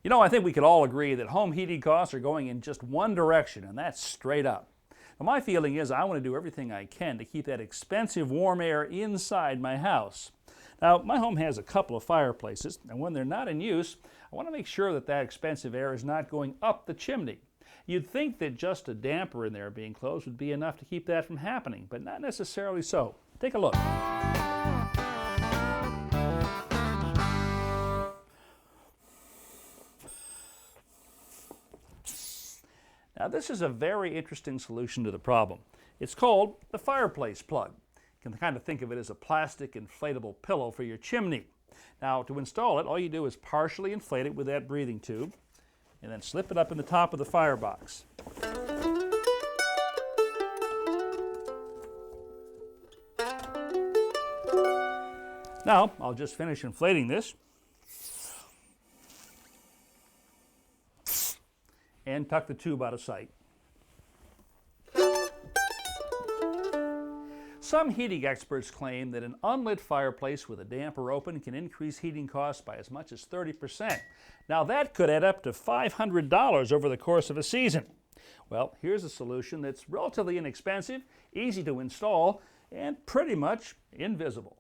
You know, I think we could all agree that home heating costs are going in just one direction, and that's straight up. Now, my feeling is I want to do everything I can to keep that expensive warm air inside my house. Now, my home has a couple of fireplaces, and when they're not in use, I want to make sure that that expensive air is not going up the chimney. You'd think that just a damper in there being closed would be enough to keep that from happening, but not necessarily so. Take a look. Now, this is a very interesting solution to the problem. It's called the fireplace plug. You can kind of think of it as a plastic inflatable pillow for your chimney. Now, to install it, all you do is partially inflate it with that breathing tube and then slip it up in the top of the firebox. Now, I'll just finish inflating this and tuck the tube out of sight. Some heating experts claim that an unlit fireplace with a damper open can increase heating costs by as much as 30%. Now that could add up to $500 over the course of a season. Well, here's a solution that's relatively inexpensive, easy to install, and pretty much invisible.